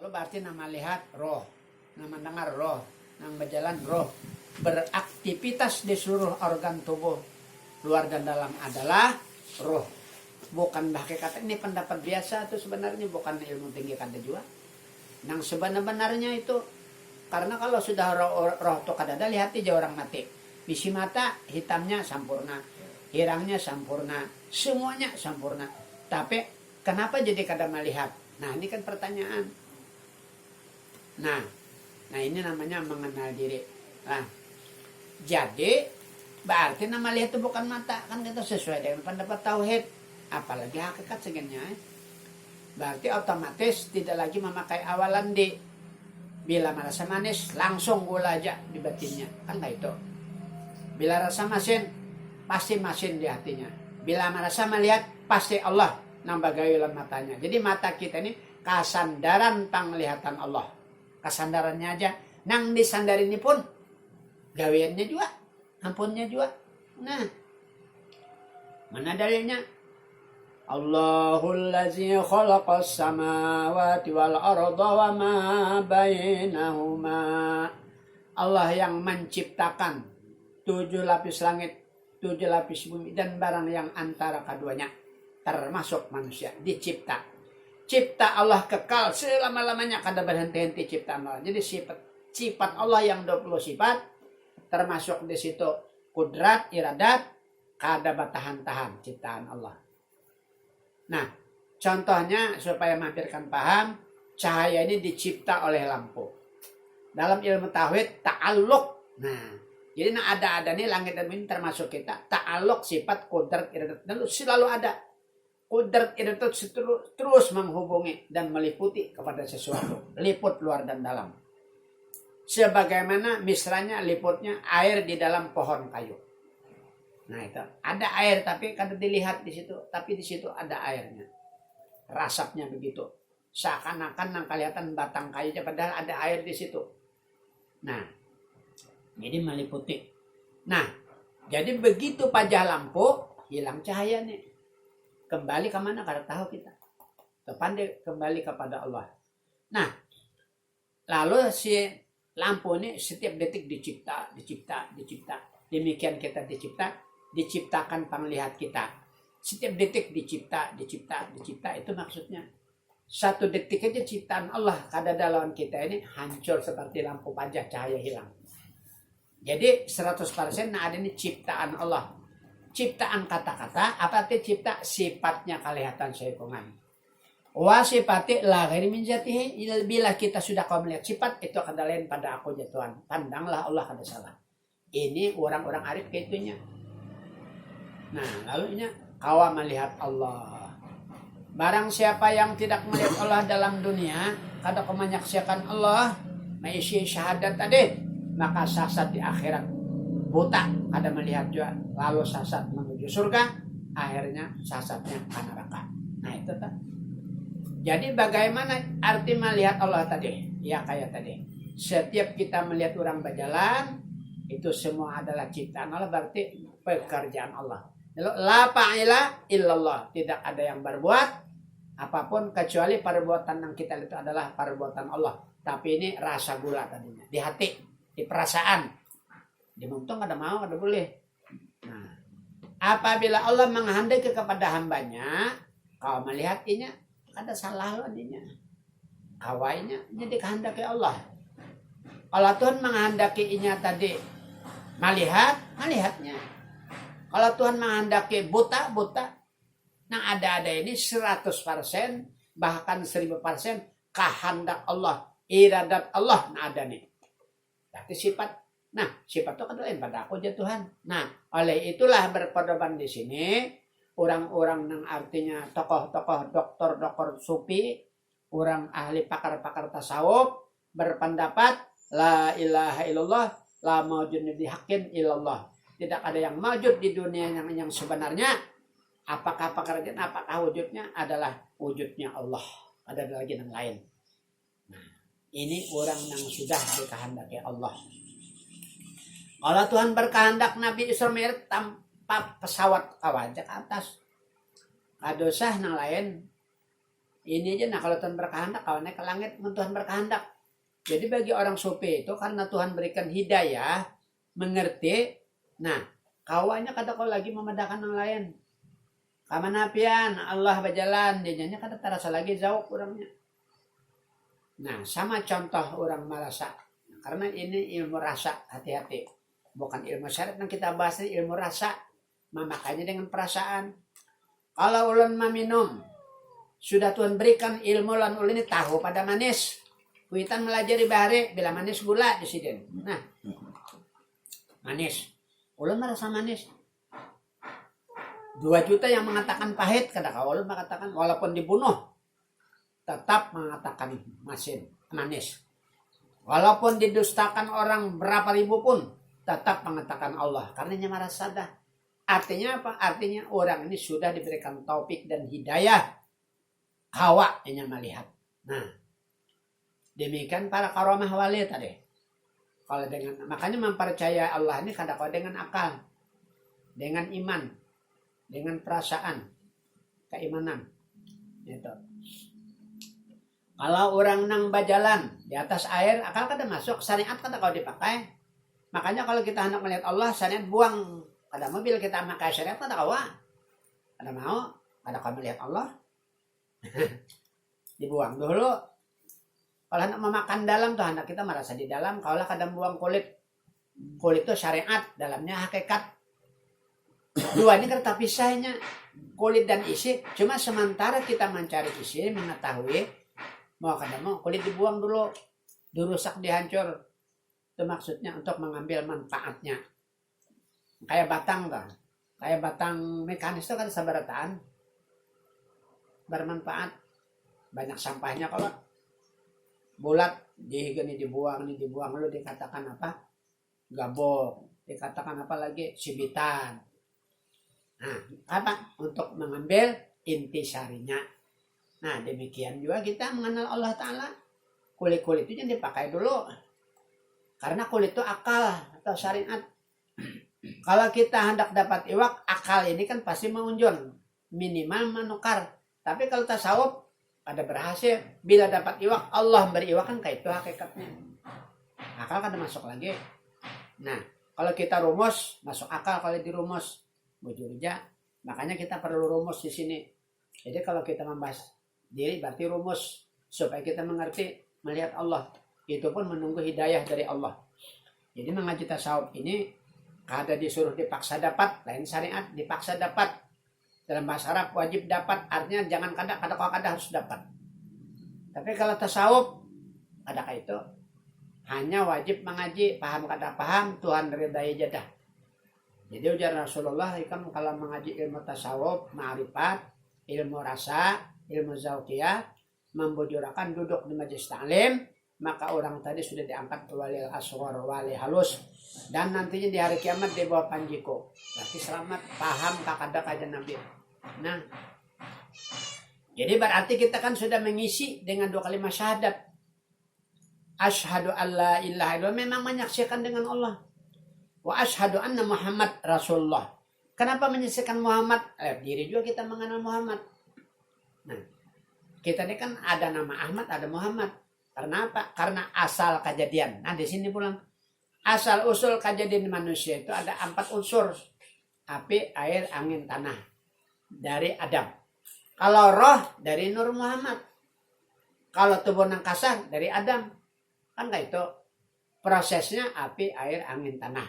Itu berarti nama lihat roh, nama mendengar roh, nama berjalan roh. Beraktivitas di seluruh organ tubuh luar dan dalam adalah roh. Bukan hakikat, ini pendapat biasa itu sebenarnya, bukan ilmu tinggi kada juga. Nang sebenarnya itu, karena kalau sudah roh itu kada ada, lihat aja orang mati. Bisi mata hitamnya sempurna, hirangnya sempurna, semuanya sempurna. Tapi kenapa jadi kada melihat? Nah ini kan pertanyaan. Nah ini namanya mengenal diri. Nah, jadi berarti nama lihat itu bukan mata, kan kita sesuai dengan pendapat tauhid, apalagi hakikat segennya. Berarti otomatis tidak lagi memakai awalan di. Bila merasa manis langsung gula aja di batinnya, kan kayak itu. Bila rasa masin pasti masin di hatinya. Bila merasa melihat pasti Allah nambah gayulan matanya. Jadi mata kita ini kasandaran penglihatan Allah. Kasandarannya aja. Nang disandar ini pun gawiannya juga, ampunnya juga. Nah, mana dalilnya? Allahul ladzi khalaqas samawati wal arda wa ma bainahuma. Allah yang menciptakan 7 lapis langit, 7 lapis bumi, dan barang yang antara keduanya, termasuk manusia, dicipta. Cipta Allah kekal selama-lamanya, kada berhenti-henti ciptaan Allah. Jadi sifat Allah yang 20 sifat, termasuk di situ kudrat, iradat, kada batahan-tahan ciptaan Allah. Nah, contohnya supaya mampirkan paham, cahaya ini dicipta oleh lampu. Dalam ilmu tauhid, ta'alluq. Nah, jadi ada nih langit dan bumi termasuk kita, ta'alluq sifat kudrat, iradat, dan selalu ada. Kudrat iradat terus menghubungi dan meliputi kepada sesuatu, liput luar dan dalam. Sebagaimana misalnya liputnya air di dalam pohon kayu. Nah itu ada air tapi kada dilihat di situ, tapi di situ ada airnya. Rasapnya begitu. Seakan-akan nang kelihatan batang kayunya padahal ada air di situ. Nah, jadi meliputi. Nah, jadi begitu pajah lampu hilang cahayanya. Kembali ke mana kada tahu kita. Kembali kepada Allah. Nah, lalu si lampu ini setiap detik dicipta. Demikian kita diciptakan penglihat kita. Setiap detik dicipta. Itu maksudnya. 1 detik aja ciptaan Allah. Kada lawan kita ini hancur seperti lampu pajah, cahaya hilang. Jadi 100% ada ini ciptaan Allah. Ciptaan kata-kata, apa itu cipta? Sifatnya kelihatan seikungan. Wa sifati la ghairi min zatihi. Bila kita sudah kau melihat sifat, itu akan lain pada aku ya Tuhan. Pandanglah Allah kada salah. Ini orang-orang arif kaitunya. Nah, lalu kau melihat Allah. Barang siapa yang tidak melihat Allah dalam dunia, kada kau menyaksikan Allah, mengisi syahadat tadi, maka sasat di akhirat. Buta, kada melihat juga, lalu sasat menuju surga, akhirnya sasatnya ke neraka. Nah, itu tak. Jadi bagaimana arti melihat Allah tadi? Ya kayak tadi. Setiap kita melihat orang berjalan, itu semua adalah ciptaan Allah, berarti pekerjaan Allah. La fa'ila illallah. Tidak ada yang berbuat apapun kecuali perbuatan yang kita itu adalah perbuatan Allah. Tapi ini rasa gula tadinya. Di hati, di perasaan. Di muntung ada mau, ada boleh. Nah, apabila Allah menghendaki kepada hambanya, kau melihatnya, ada salah lo adinya. Kawainya jadi kehendaki Allah. Kalau Tuhan menghendakinya tadi melihatnya. Kalau Tuhan menghendaki buta. Nah ada ini 100%, bahkan 1000% kehendak Allah, iradat Allah. Nah ada nih. Tapi sifat. Nah sifat itu kan lain pada aku aja Tuhan. Nah oleh itulah berpedoman di sini. Orang-orang yang artinya tokoh-tokoh dokter sufi, orang ahli pakar-pakar tasawuf berpendapat la ilaha illallah la maujud bihaqqin illallah. Tidak ada yang maujud di dunia yang sebenarnya. Apakah pekerjaan, apakah wujudnya adalah wujudnya Allah. Ada lagi yang lain. Nah, ini orang yang sudah dikehendaki Allah. Kalau Tuhan berkehendak Nabi Isra Mi'raj tanpa pesawat aja ke atas. Kadosah yang lain Ini aja, nah kalau Tuhan berkehendak, kalau naik ke langit Tuhan berkehendak. Jadi bagi orang sufi itu karena Tuhan berikan hidayah, mengerti. Nah, kawannya kata kau lagi memedahkan yang lain. Kamanapian Allah berjalan, dia kata terasa lagi jauh orangnya. Nah, sama contoh orang merasa. Karena ini ilmu rasa, hati-hati. Bukan ilmu syariat yang kita bahas, ini ilmu rasa. Makanya dengan perasaan. Kalau ulun meminum, sudah Tuhan berikan ilmu lan ulun ini tahu pada manis. Kuitan melajari bahari, bila manis gula di sini. Nah, manis. Ulun merasa manis. 2 juta yang mengatakan pahit, kata kau ulun mengatakan walaupun dibunuh, tetap mengatakan manis. Walaupun didustakan orang berapa ribu pun, tetap mengatakan Allah. Karena dia merasa dah. Artinya apa? Artinya orang ini sudah diberikan taufik dan hidayah. Hawa yang melihat. Nah, demikian para karamah wali tadi. Kalau dengan makanya mempercayai Allah ini kadang-kadang dengan akal, dengan iman, dengan perasaan, keimanan. Itu. Kalau orang nang bajalan di atas air, akal kada masuk, syariat kada kau dipakai. Makanya kalau kita hendak melihat Allah, syariat buang. Ada mobil kita pakai syariat kada kau. Ada mau, kada kau melihat Allah. Dibuang dulu. Kalau hendak memakan dalam tuh hendak kita merasa di dalam. Kalau kadang buang kulit. Kulit itu syariat, dalamnya hakikat. Dua ini kereta pisahnya, kulit dan isi. Cuma sementara kita mencari isi, mengetahui mau kadang mau kulit dibuang dulu, dirusak, dihancur. Itu maksudnya untuk mengambil manfaatnya. Kayak batang kan, kayak batang mekanis itu kan sabarataan, bermanfaat. Banyak sampahnya kalau bulat, dibuang lalu dikatakan apa? Gabok, dikatakan apa lagi? Sibitan. Nah, apa? Untuk mengambil intisarinya. Nah, demikian juga kita mengenal Allah Ta'ala. Kulit-kulit itu yang dipakai dulu. Karena kulit itu akal atau syariat. Kalau kita hendak dapat iwak, akal ini kan pasti mengunjun. Minimal menukar. Tapi kalau tasawuf, ada berhasil. Bila dapat iwak, Allah beri iwak kan kayak itu hakikatnya. Akal kan masuk lagi. Nah, kalau kita rumus, masuk akal kalau dirumus. Bujurja, makanya kita perlu rumus di sini. Jadi kalau kita membahas diri berarti rumus supaya kita mengerti melihat Allah. Itu pun menunggu hidayah dari Allah. Jadi mengaji tasawuf ini kada disuruh dipaksa dapat, lain syariat dipaksa dapat. Dalam bahasa Arab wajib dapat, artinya jangan kada harus dapat. Tapi kalau tasawuf adakah itu hanya wajib mengaji, paham kada paham Tuhan ridai jadah. Jadi ujar Rasulullah ikan kalau mengaji ilmu tasawuf, ma'rifat, ilmu rasa, ilmu zauqiyah, membujurakan duduk di majelis ta'lim, maka orang tadi sudah diangkat wali asghar, wali halus, dan nantinya di hari kiamat di bawah panjiko. Berarti selamat, paham kakada kajian Nabi. Nah, jadi berarti kita kan sudah mengisi dengan 2 kalimat syahadat. Asyhadu alla ilaha illallah, memang menyaksikan dengan Allah. Wa asyhadu anna Muhammad Rasulullah. Kenapa menyaksikan Muhammad? Diri juga kita mengenal Muhammad. Nah, kita ini kan ada nama Ahmad, ada Muhammad. Karena apa? Karena asal kejadian. Nah, di sini pulang. Asal usul kejadian manusia itu ada 4 unsur. Api, air, angin, tanah. Dari Adam. Kalau roh, dari Nur Muhammad. Kalau tubuh nang kasar, dari Adam. Kan kayak itu. Prosesnya api, air, angin, tanah.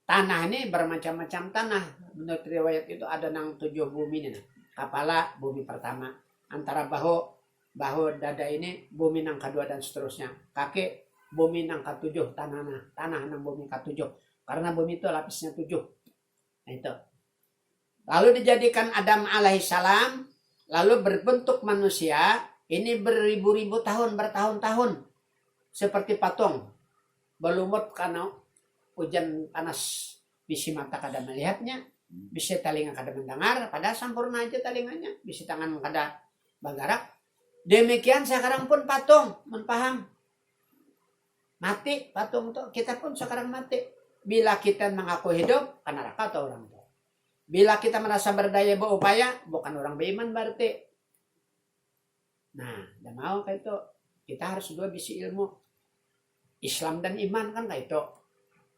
Tanah ini bermacam-macam tanah. Menurut riwayat itu ada nang 7 bumi ini. Kepala bumi pertama. Antara bahu dada ini bumi nang kedua dan seterusnya. Kaki bumi nang ke-7 tanah nang bumi ke-7. Karena bumi itu lapisnya 7. Nah itu. Lalu dijadikan Adam alaihissalam. Lalu berbentuk manusia. Ini beribu-ribu tahun, bertahun-tahun. Seperti patung. Berlumut karena hujan panas, bisi mata kada melihatnya, bisi telinga kada mendengar, pada sempurna aja telinganya, bisi tangan kada bergerak. Demikian sekarang pun patung, menpaham. Mati patung itu, kita pun sekarang mati. Bila kita mengaku hidup, kan neraka atau orang tua. Bila kita merasa berdaya berupaya, bukan orang beriman berarti. Nah, udah mau kayak itu. Kita harus dua bisi ilmu. Islam dan iman kan kayak itu.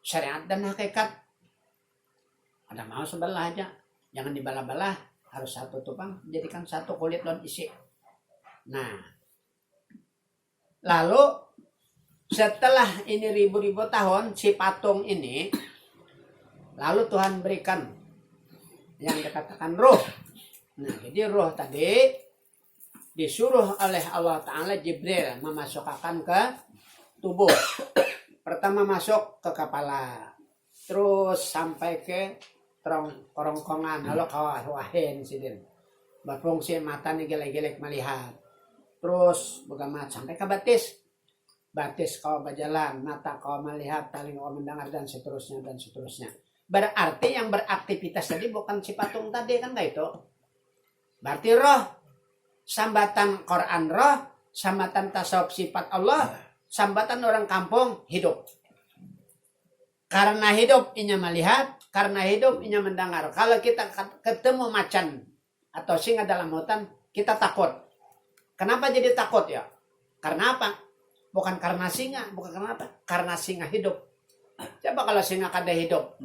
Syariat dan hakikat. Ada mau sebelah aja. Jangan dibalah-balah. Harus satu tupang. Jadikan satu kulit lon isi. Nah. Lalu setelah ini ribu-ribu tahun si patung ini. Lalu Tuhan berikan yang dikatakan roh. Nah, jadi roh tadi disuruh oleh Allah Ta'ala Jibril memasukkan ke tubuh. Pertama masuk ke kepala, terus sampai ke kerongkongan, lalu kawahin sidin. Berfungsi mata nih gelek-gelek melihat. Terus bagaimana sampai ke batis. Batis kau berjalan, mata kau melihat, telinga kau mendengar dan seterusnya dan seterusnya. Berarti yang beraktivitas tadi bukan si patung tadi kan kayak itu. Berarti roh, sambatan Quran roh, sambatan tasawuf sifat Allah, sambatan orang kampung hidup. Karena hidup inya melihat, karena hidup inya mendengar. Kalau kita ketemu macan atau singa dalam hutan, kita takut. Kenapa jadi takut ya? Karena apa? Bukan karena singa, bukan karena apa? Karena singa hidup. Coba kalau singa kada hidup,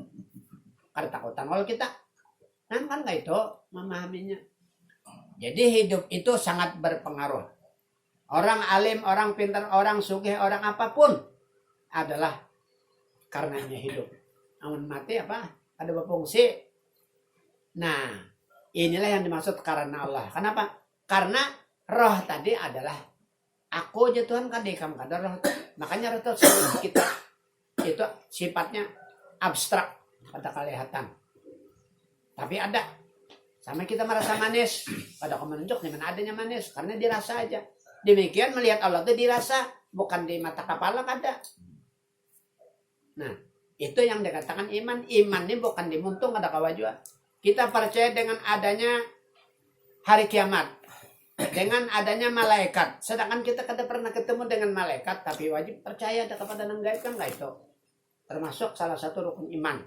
kada takutan kalau kita. Kan nggak itu memahaminya. Jadi hidup itu sangat berpengaruh. Orang alim, orang pintar, orang sugih, orang apapun adalah karenanya hidup. Namun mati apa? Ada berfungsi. Nah, inilah yang dimaksud karena Allah. Kenapa? Karena roh tadi adalah aku aja Tuhan kadekam kada roh. Makanya roh itu kita itu sifatnya abstrak pada kelihatan. Tapi ada. Sama kita merasa manis. Pada kau menunjuk di mana adanya manis. Karena dirasa aja. Demikian melihat Allah itu dirasa. Bukan di mata kepala kada. Nah. Itu yang dikatakan iman. Iman ini bukan dimuntung kada kawajua. Kita percaya dengan adanya hari kiamat. Dengan adanya malaikat. Sedangkan kita kada pernah ketemu dengan malaikat. Tapi wajib percaya ada kepada yang gaib kan itu. Termasuk salah satu rukun iman.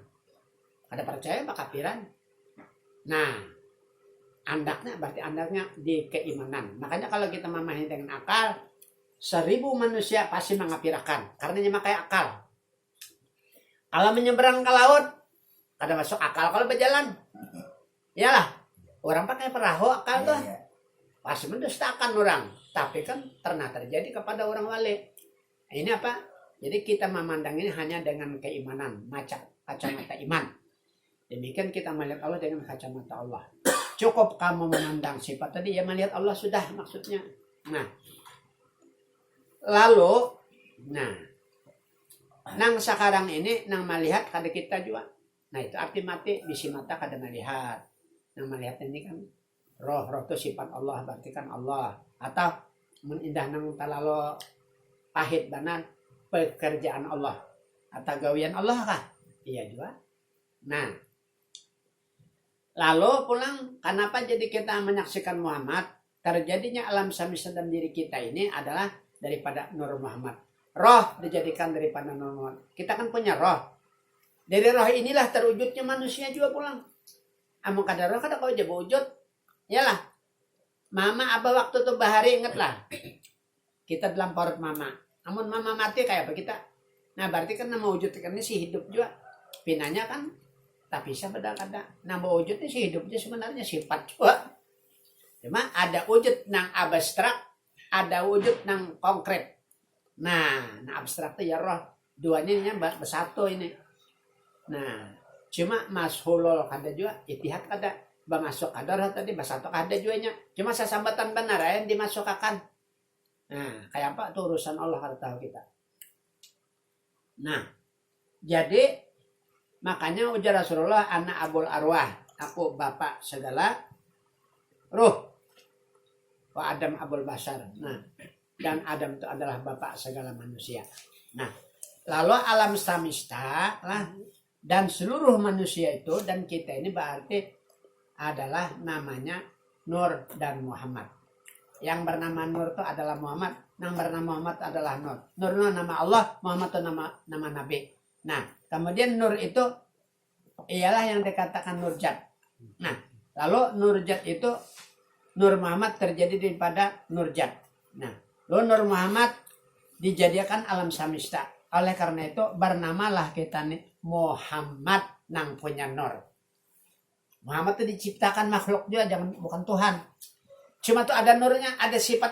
Kada percaya makafiran. Nah. Andaknya berarti andaknya di keimanan. Makanya kalau kita memahami dengan akal, 1000 manusia pasti mengapirakan. Karena dia pakai akal. Kalau menyeberang ke laut, kada masuk akal kalau berjalan. Iyalah, orang pakai perahu akal tuh. Pasti mendustakan orang. Tapi kan pernah terjadi kepada orang wali. Ini apa? Jadi kita memandang ini hanya dengan keimanan. Kacamata iman. Demikian kita melihat Allah dengan kacamata Allah. Cukup kamu memandang sifat tadi, ya melihat Allah sudah maksudnya. Nah, lalu, nang sekarang ini, nang melihat kada kita juga. Nah itu arti mati, bisi mata kada melihat. Nang melihat ini kan, roh itu sifat Allah, berarti kan Allah. Atau, menindah nang talalo pahit banan, pekerjaan Allah. Atau gawian Allah kah? Iya juga. Nah, lalu pulang, kenapa jadi kita menyaksikan Muhammad? Terjadinya alam semesta dalam diri kita ini adalah daripada Nur Muhammad. Roh dijadikan daripada Nur Muhammad. Kita kan punya roh. Dari roh inilah terwujudnya manusia juga pulang. Amun kada roh kada kau jadi wujud. Yalah. Mama apa waktu tuh bahari ingatlah. Kita dalam perut mama. Amun mama mati kayak apa kita? Nah berarti kan nama wujudkan ini si hidup juga. Pinanya kan tak bisa beda-beda. Nah, wujudnya sih hidupnya sebenarnya sifat juga. Cuma ada wujud nang abstrak, ada wujud nang konkret. Nah abstrak itu ya roh. Duanya bersatu ini. Nah, cuma mashulul kada juga, itihad kada. Masuk kada roh tadi, bersatu kada juga. Cuma sesambatan benar yang dimasukkan. Nah, kayak apa tuh urusan Allah kada tahu kita. Nah, jadi makanya ujar Rasulullah anak abul arwah, aku bapak segala ruh. Wa Adam abul basar. Nah, dan Adam itu adalah bapak segala manusia. Nah, lalu alam semesta lah dan seluruh manusia itu dan kita ini berarti adalah namanya Nur dan Muhammad. Yang bernama Nur itu adalah Muhammad, yang bernama Muhammad adalah Nur. Nur itu nama Allah, Muhammad itu nama Nabi. Nah, kemudian Nur itu ialah yang dikatakan Nurjat. Nah, lalu Nurjat itu Nur Muhammad terjadi daripada Nurjat. Nah, lo Nur Muhammad dijadikan alam samista. Oleh karena itu bernamalah kita nih Muhammad nang punya nur. Muhammad itu diciptakan makhluk juga, bukan Tuhan. Cuma tuh ada nurnya, ada sifat